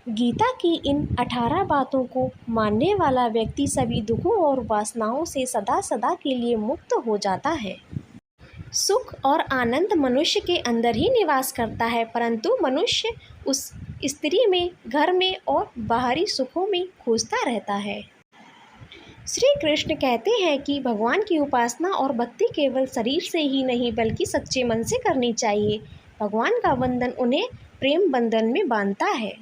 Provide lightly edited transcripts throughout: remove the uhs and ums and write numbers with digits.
गीता की इन 18 बातों को मानने वाला व्यक्ति सभी दुखों और वासनाओं से सदा सदा के लिए मुक्त हो जाता है। सुख और आनंद मनुष्य के अंदर ही निवास करता है, परंतु मनुष्य उस स्त्री में, घर में और बाहरी सुखों में खोजता रहता है। श्री कृष्ण कहते हैं कि भगवान की उपासना और भक्ति केवल शरीर से ही नहीं बल्कि सच्चे मन से करनी चाहिए। भगवान का बंधन उन्हें प्रेम बंधन में बांधता है।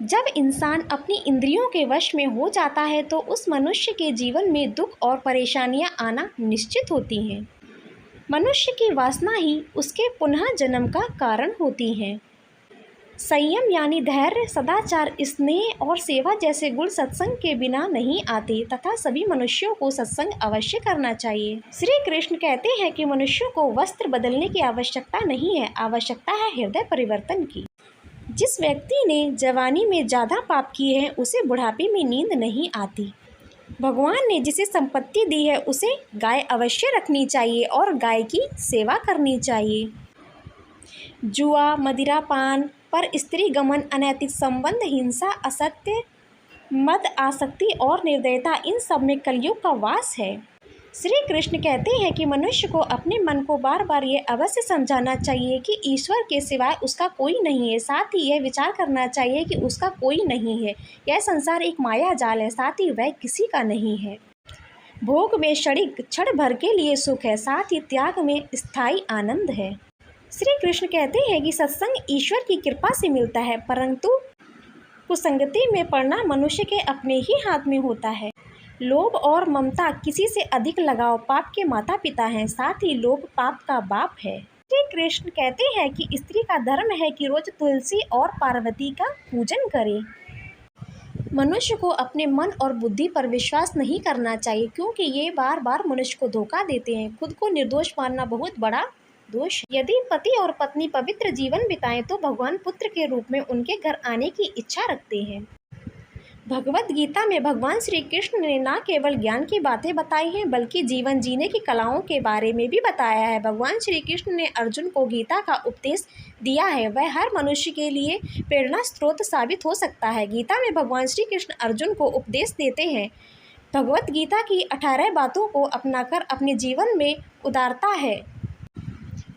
जब इंसान अपनी इंद्रियों के वश में हो जाता है तो उस मनुष्य के जीवन में दुख और परेशानियां आना निश्चित होती हैं। मनुष्य की वासना ही उसके पुनः जन्म का कारण होती हैं। संयम यानी धैर्य, सदाचार, स्नेह और सेवा जैसे गुण सत्संग के बिना नहीं आते तथा सभी मनुष्यों को सत्संग अवश्य करना चाहिए। श्री कृष्ण कहते हैं कि मनुष्यों को वस्त्र बदलने की आवश्यकता नहीं है, आवश्यकता है हृदय परिवर्तन की। जिस व्यक्ति ने जवानी में ज़्यादा पाप किए हैं उसे बुढ़ापे में नींद नहीं आती। भगवान ने जिसे संपत्ति दी है उसे गाय अवश्य रखनी चाहिए और गाय की सेवा करनी चाहिए। जुआ, मदिरा पान, पर स्त्री गमन, अनैतिक संबंध, हिंसा, असत्य, मद, आसक्ति और निर्दयता, इन सब में कलयुग का वास है। श्री कृष्ण कहते हैं कि मनुष्य को अपने मन को बार बार ये अवश्य समझाना चाहिए कि ईश्वर के सिवाय उसका कोई नहीं है। साथ ही यह विचार करना चाहिए कि उसका कोई नहीं है। यह संसार एक माया जाल है, साथ ही वह किसी का नहीं है। भोग में क्षणिक क्षण भर के लिए सुख है, साथ ही त्याग में स्थायी आनंद है। श्री कृष्ण कहते हैं कि सत्संग ईश्वर की कृपा से मिलता है, परंतु कुसंगति में पड़ना मनुष्य के अपने ही हाथ में होता है। लोभ और ममता, किसी से अधिक लगाव पाप के माता पिता हैं, साथ ही लोभ पाप का बाप है। श्री कृष्ण कहते हैं कि स्त्री का धर्म है कि रोज तुलसी और पार्वती का पूजन करे। मनुष्य को अपने मन और बुद्धि पर विश्वास नहीं करना चाहिए, क्योंकि ये बार बार मनुष्य को धोखा देते हैं। खुद को निर्दोष मानना बहुत बड़ा दोष है। यदि पति और पत्नी पवित्र जीवन बिताएं तो भगवान पुत्र के रूप में उनके घर आने की इच्छा रखते हैं। भगवत गीता में भगवान श्री कृष्ण ने न केवल ज्ञान की बातें बताई हैं बल्कि जीवन जीने की कलाओं के बारे में भी बताया है। भगवान श्री कृष्ण ने अर्जुन को गीता का उपदेश दिया है, वह हर मनुष्य के लिए प्रेरणा स्रोत साबित हो सकता है। गीता में भगवान श्री कृष्ण अर्जुन को उपदेश देते हैं, भगवत गीता की 18 बातों को अपनाकर अपने जीवन में उतारता है,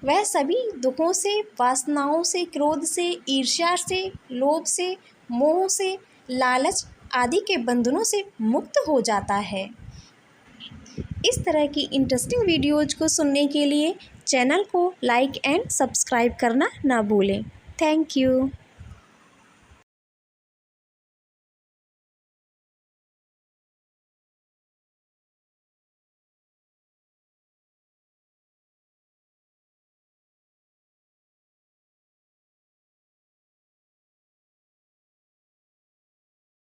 वह सभी दुखों से, वासनाओं से, क्रोध से, ईर्ष्या से, लोभ से, मोह से, लालच आदि के बंधनों से मुक्त हो जाता है। इस तरह की इंटरेस्टिंग वीडियोज़ को सुनने के लिए चैनल को लाइक एंड सब्सक्राइब करना ना भूलें। Thank you.